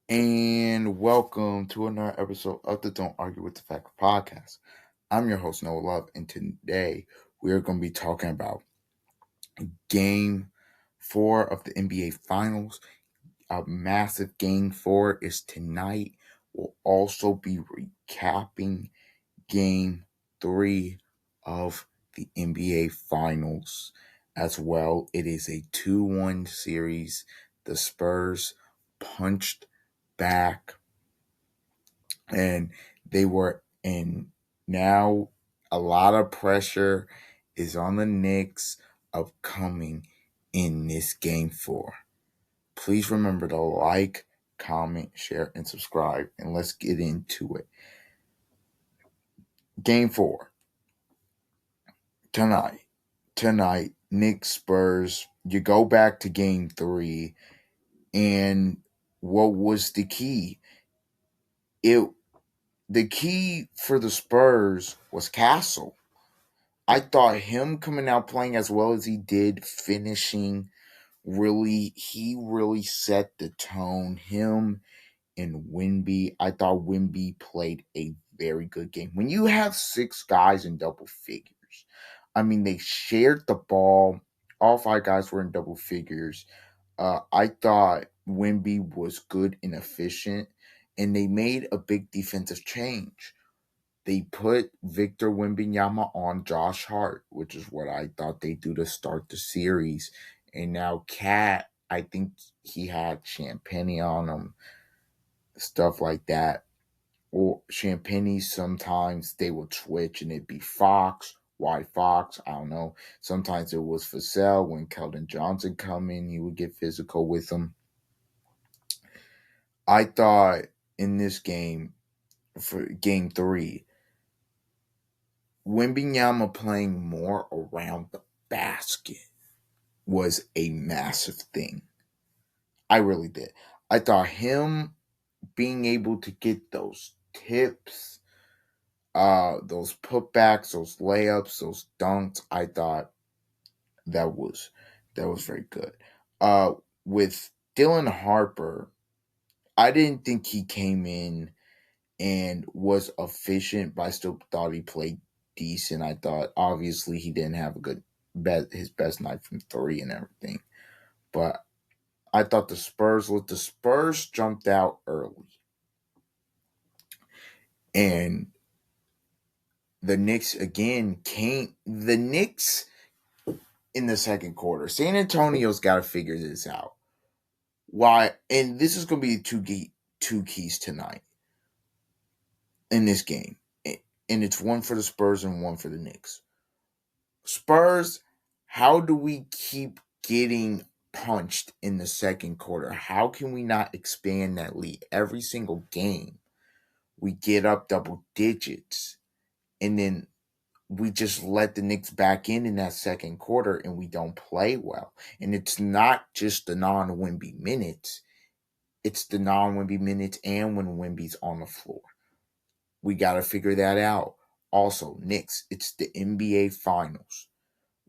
And welcome to another episode of the Don't Argue with the Fact podcast. I'm your host, Noah Love, and today we are going to be talking about game four of the NBA Finals. A massive game four is tonight. We'll also be recapping game three of the NBA Finals as well. It is a 2-1 series. The Spurs punched back and they were in. Now a lot of pressure is on the Knicks of coming in this game four. Please remember to like, comment, share, and subscribe, and let's get into it. Game four tonight. Tonight, Knicks Spurs. You go back to game three, and what was the key? It the key for the Spurs was Castle. I thought him coming out playing as well as he did, finishing he really set the tone. Him and Wimby, I thought Wimby played a very good game. When you have six guys in double figures, I mean, they shared the ball. All five guys were in double figures. I thought Wimby was good and efficient, and they made a big defensive change. They put Victor Wembanyama on Josh Hart, which is what I thought they'd do to start the series. And now Cat, I think he had Champagne on him, stuff like that. Or Champagne, sometimes they would switch and it'd be Fox, White Fox, I don't know. Sometimes it was Vassell. When Keldon Johnson come in, he would get physical with him. I thought in this game, for game three, Wembanyama playing more around the basket was a massive thing. I really did. I thought him being able to get those tips, those putbacks, those layups, those dunks, I thought that was very good. With Dylan Harper, I didn't think he came in and was efficient, but I still thought he played decent. I thought obviously he didn't have a good his best night from three and everything. But I thought the Spurs jumped out early. And the Knicks again came the Knicks in the second quarter. San Antonio's got to figure this out. Why? And this is going to be two keys tonight in this game. And it's one for the Spurs and one for the Knicks. Spurs, how do we keep getting punched in the second quarter? How can we not expand that lead? Every single game, we get up double digits, and then we just let the Knicks back in that second quarter, and we don't play well. And it's not just the non-Wemby minutes; it's the non-Wemby minutes and when Wemby's on the floor. We got to figure that out. Also, Knicks, it's the NBA Finals.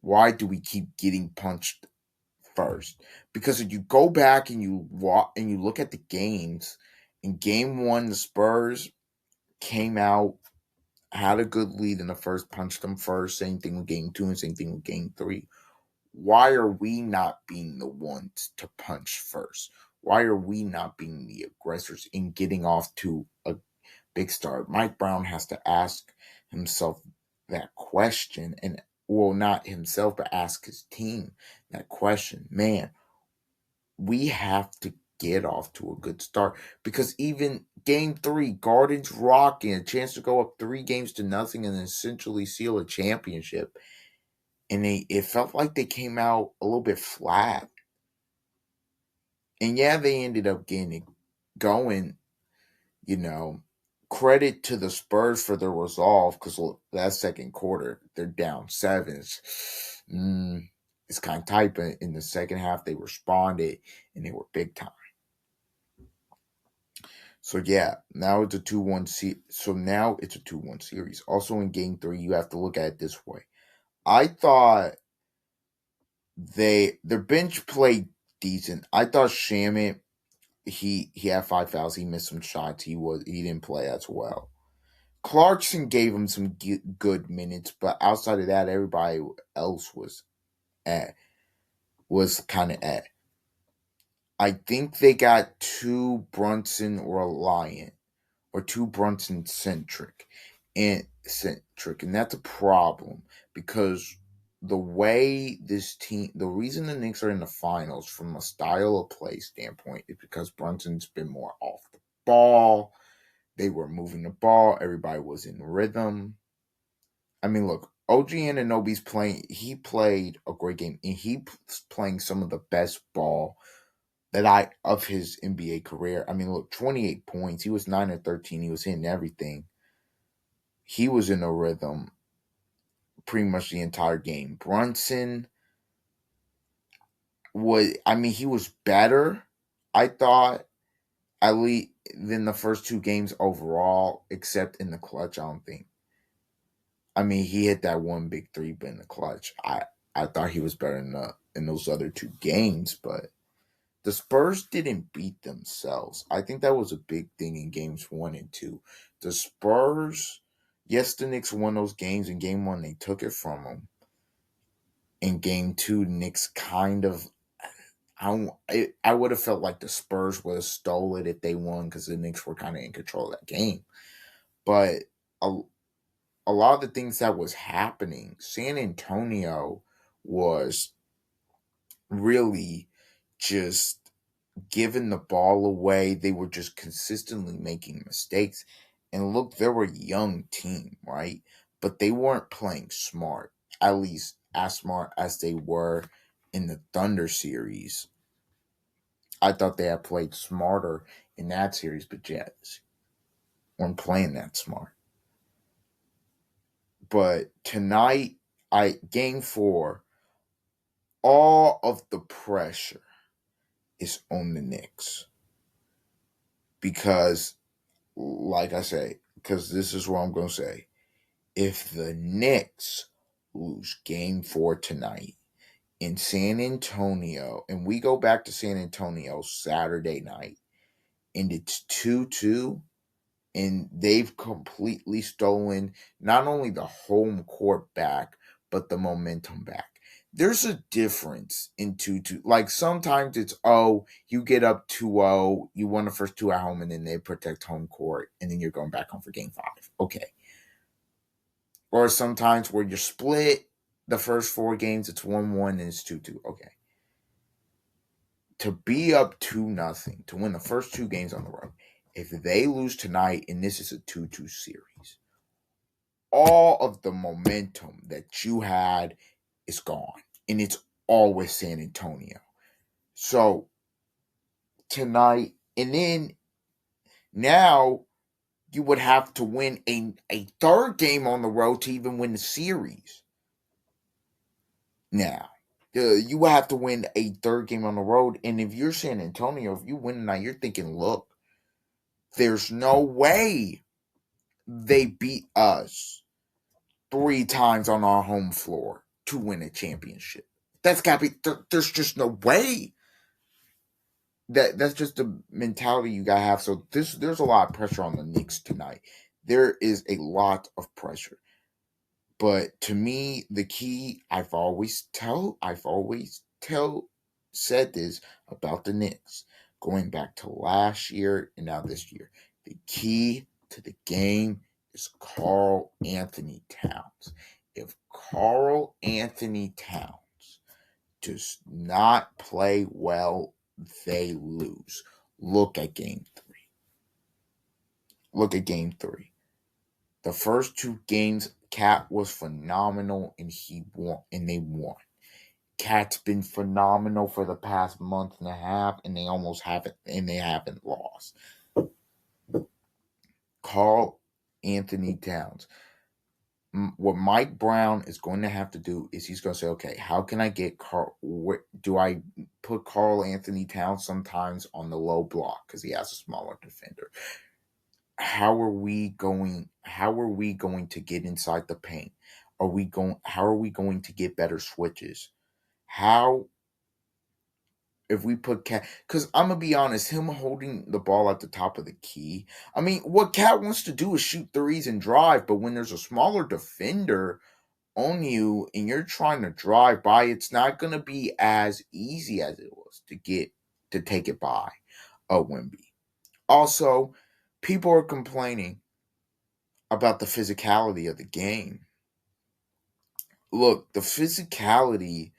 Why do we keep getting punched first? Because if you go back and you look at the games, in game one, the Spurs came out, had a good lead in the first, punched them first. Same thing with game two and same thing with game three. Why are we not being the ones to punch first? Why are we not being the aggressors in getting off to a big start? Mike Brown has to ask himself that question, and well, not himself, but ask his team that question. Man, we have to get off to a good start because even game three, Gardens rocking, a chance to go up 3 games to nothing and essentially seal a championship. And it felt like they came out a little bit flat. And yeah, they ended up getting it going, you know. Credit to the Spurs for their resolve because that second quarter, they're down seven. It's kind of tight, but in the second half, they responded and they were big time. So yeah, now it's a 2-1 so now it's a 2-1 series. Also in game three, you have to look at it this way. I thought their bench played decent. I thought Shamit he had 5 fouls. He missed some shots. He didn't play as well. Clarkson gave him some good minutes, but outside of that, everybody else at was kind of at. I think they got too Brunson reliant or too Brunson centric, and that's a problem because the reason the Knicks are in the finals from a style of play standpoint is because Brunson's been more off the ball. They were moving the ball. Everybody was in rhythm. I mean, look, OG Anunoby's playing. He played a great game, and he's playing some of the best ball that of his NBA career. I mean, look, 28 points. He was 9 or 13. He was hitting everything. He was in a rhythm pretty much the entire game. Brunson he was better, I thought, at least than the first two games overall, except in the clutch. I don't think. I mean, he hit that one big three, but in the clutch, I thought he was better in those other two games, but the Spurs didn't beat themselves. I think that was a big thing in games 1 and 2. The Spurs, yes, the Knicks won those games. In game 1, they took it from them. In game 2, the Knicks kind of. I would have felt like the Spurs would have stole it if they won because the Knicks were kind of in control of that game. But a, a lot of the things that was happening, San Antonio was really just giving the ball away. They were just consistently making mistakes. And look, they were a young team, right? But they weren't playing smart, at least as smart as they were in the Thunder series. I thought they had played smarter in that series, but Jets weren't playing that smart. But tonight, game 4, all of the pressure is on the Knicks because, like I say, because this is what I'm going to say. If the Knicks lose game 4 tonight in San Antonio, and we go back to San Antonio Saturday night, and it's 2-2, and they've completely stolen not only the home court back, but the momentum back. There's a difference in 2-2. Like sometimes it's, you get up 2-0, you won the first two at home, and then they protect home court, and then you're going back home for game 5. Okay. Or sometimes where you're split the first 4 games, it's 1-1 and it's 2-2. Okay. To be up 2-0, to win the first 2 games on the road, if they lose tonight and this is a 2-2 series, all of the momentum that you had is gone. And it's all with San Antonio. So tonight, and then now you would have to win a third game on the road to even win the series. Now, you would have to win a third game on the road. And if you're San Antonio, if you win tonight, you're thinking, look, there's no way they beat us 3 times on our home floor to win a championship. That's got to be, there's just no way. That's just the mentality you got to have. So there's a lot of pressure on the Knicks tonight. There is a lot of pressure. But to me, the key, I've always said this about the Knicks, going back to last year and now this year. The key to the game is Karl Anthony Towns. If Karl Anthony Towns does not play well, they lose. Look at game 3. Look at game 3. The first 2 games, Cat was phenomenal, and they won. Cat's been phenomenal for the past month and a half, and they haven't lost. Karl Anthony Towns. What Mike Brown is going to have to do is he's going to say, okay, how can I get do I put Karl Anthony Towns sometimes on the low block because he has a smaller defender? How are we going to get inside the paint? How are we going to get better switches? How if we put Cat, because I'm gonna be honest, him holding the ball at the top of the key. I mean, what Cat wants to do is shoot threes and drive, but when there's a smaller defender on you and you're trying to drive by, it's not gonna be as easy as it was to take it by a Wimby. Also, people are complaining about the physicality of the game. Look, the physicality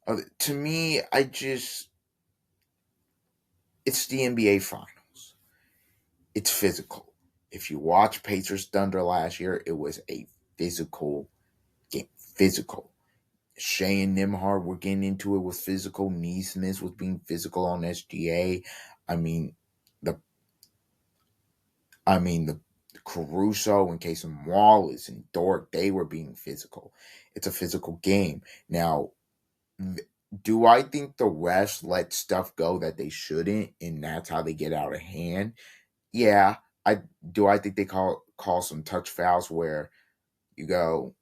of to me, it's the NBA Finals. It's physical. If you watch Pacers Thunder last year, it was a physical game. Physical. Shea and Nimhard were getting into it with physical. Neesmith was being physical on SGA. I mean, the the Caruso and Casey Wallace and Dort, they were being physical. It's a physical game. Now, do I think the refs let stuff go that they shouldn't, and that's how they get out of hand? Yeah, I do. I think they call some touch fouls where you go,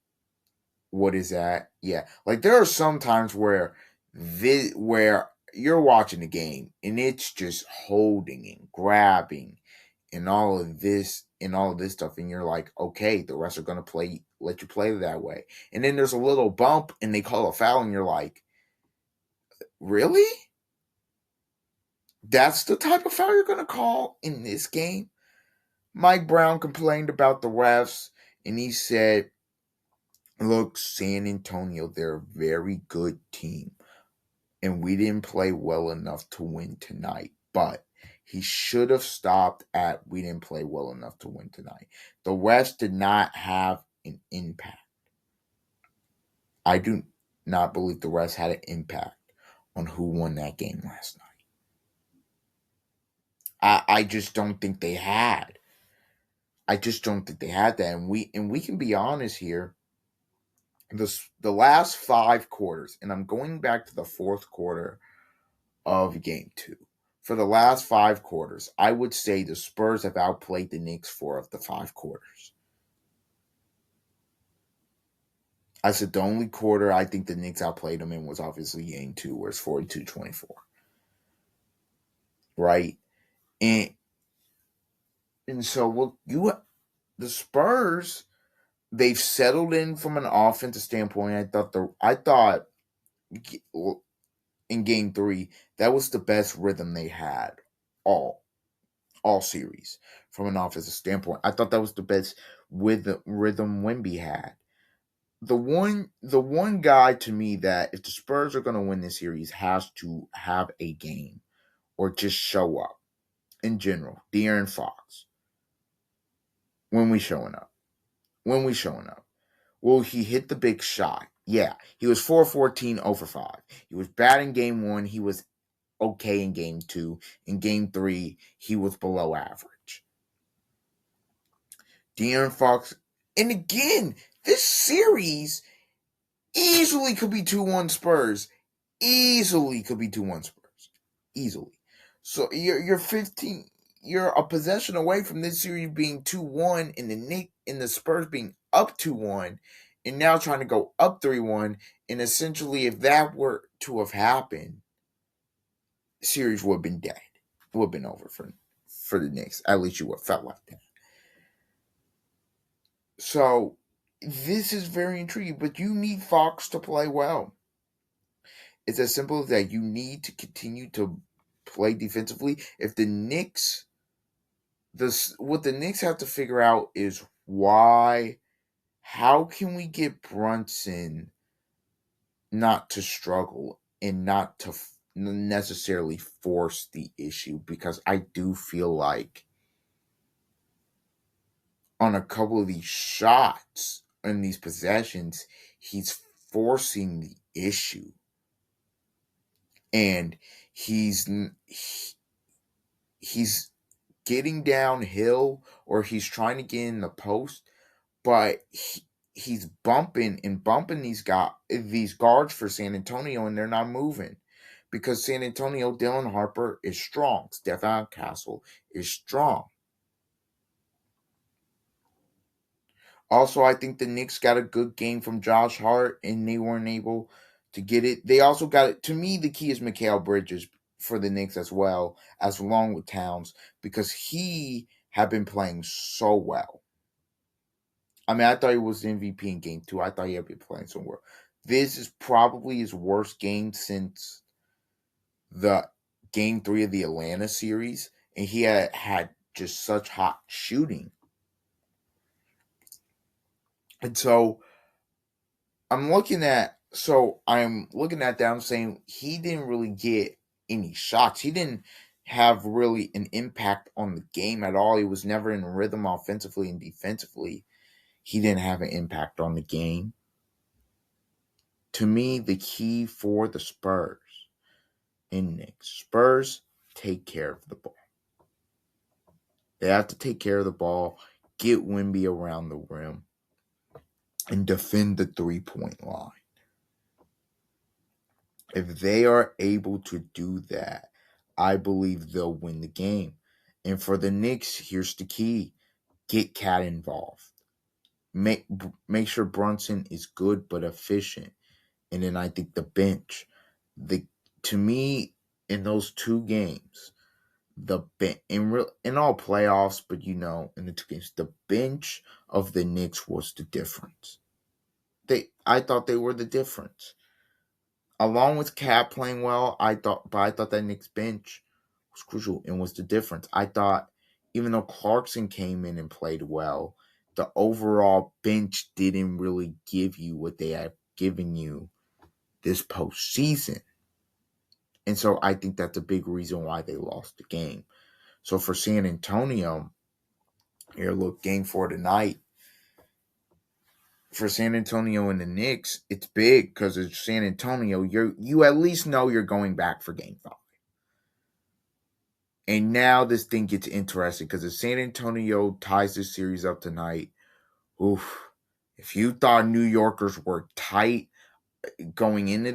"What is that?" Yeah, like there are some times where you're watching the game and it's just holding and grabbing and all of this stuff, and you're like, okay, the refs are gonna let you play that way, and then there's a little bump and they call a foul, and you're like, really? That's the type of foul you're gonna call in this game? Mike Brown complained about the refs, and he said, look, San Antonio, they're a very good team, and we didn't play well enough to win tonight. But he should have stopped at we didn't play well enough to win tonight. The refs did not have an impact. I do not believe the refs had an impact on who won that game last night. I just don't think they had. I just don't think they had that. And we can be honest here. The last 5 quarters, and I'm going back to the fourth quarter of game two. For the last 5 quarters, I would say the Spurs have outplayed the Knicks 4 of the 5 quarters. I said the only quarter I think the Knicks outplayed them in was obviously game two, where it's 42-24. Right? And so look, the Spurs, they've settled in from an offensive standpoint. I thought in game three, that was the best rhythm they had all all series from an offensive standpoint. I thought that was the best with the rhythm Wimby had. The one guy to me that if the Spurs are going to win this series has to have a game or just show up in general. De'Aaron Fox. When we showing up. When we showing up. Well, he hit the big shot. Yeah, he was 4-14 over 5. He was bad in game 1. He was okay in game 2. In game 3, he was below average. De'Aaron Fox. And again, this series easily could be 2-1 Spurs. Easily could be 2-1 Spurs. Easily. So you're 15, you're a possession away from this series being 2-1 and the Spurs being up 2-1 and now trying to go up 3-1. And essentially if that were to have happened, the series would have been dead. It would have been over for the Knicks. At least you would have felt like that. So this is very intriguing, but you need Fox to play well. It's as simple as that. You need to continue to play defensively. If the Knicks, what the Knicks have to figure out is how can we get Brunson not to struggle and not to necessarily force the issue, because I do feel like on a couple of these shots and these possessions, he's forcing the issue. And he's getting downhill or he's trying to get in the post, but he's bumping these guards for San Antonio, and they're not moving because San Antonio, Dylan Harper is strong. Stefan Castle is strong. Also, I think the Knicks got a good game from Josh Hart, and they weren't able to get it. They also got it. To me, the key is Mikal Bridges for the Knicks as well, as along with Towns, because he had been playing so well. I mean, I thought he was the MVP in game 2. I thought he had been playing so well. This is probably his worst game since the game 3 of the Atlanta series, and he had just such hot shooting. And I'm looking at that, I'm saying he didn't really get any shots. He didn't have really an impact on the game at all. He was never in rhythm offensively and defensively. He didn't have an impact on the game. To me, the key for the Spurs and Knicks, Spurs take care of the ball. They have to take care of the ball, get Wemby around the rim, and defend the 3-point line. If they are able to do that, I believe they'll win the game. And for the Knicks, here's the key: get Cat involved. Make sure Brunson is good but efficient. And then I think the bench, to me, in those 2 games, in all playoffs, but in the 2 games, the bench of the Knicks was the difference. I thought they were the difference. Along with Cat playing well, I thought that Knicks bench was crucial and was the difference. I thought even though Clarkson came in and played well, the overall bench didn't really give you what they have given you this postseason. And so I think that's a big reason why they lost the game. So for San Antonio, here, look, game 4 tonight. For San Antonio and the Knicks, it's big because it's San Antonio. You at least know you're going back for game 5. And now this thing gets interesting because if San Antonio ties this series up tonight, oof, if you thought New Yorkers were tight going into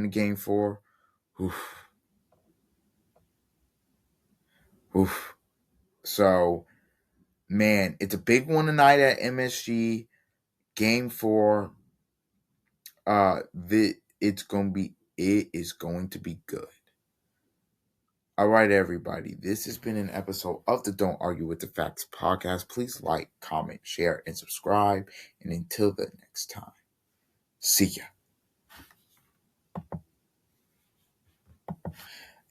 game 4, oof, oof. So, man, it's a big one tonight at MSG. Game 4. It is going to be good. All right, everybody. This has been an episode of the Don't Argue with the Facts podcast. Please like, comment, share, and subscribe. And until the next time, see ya.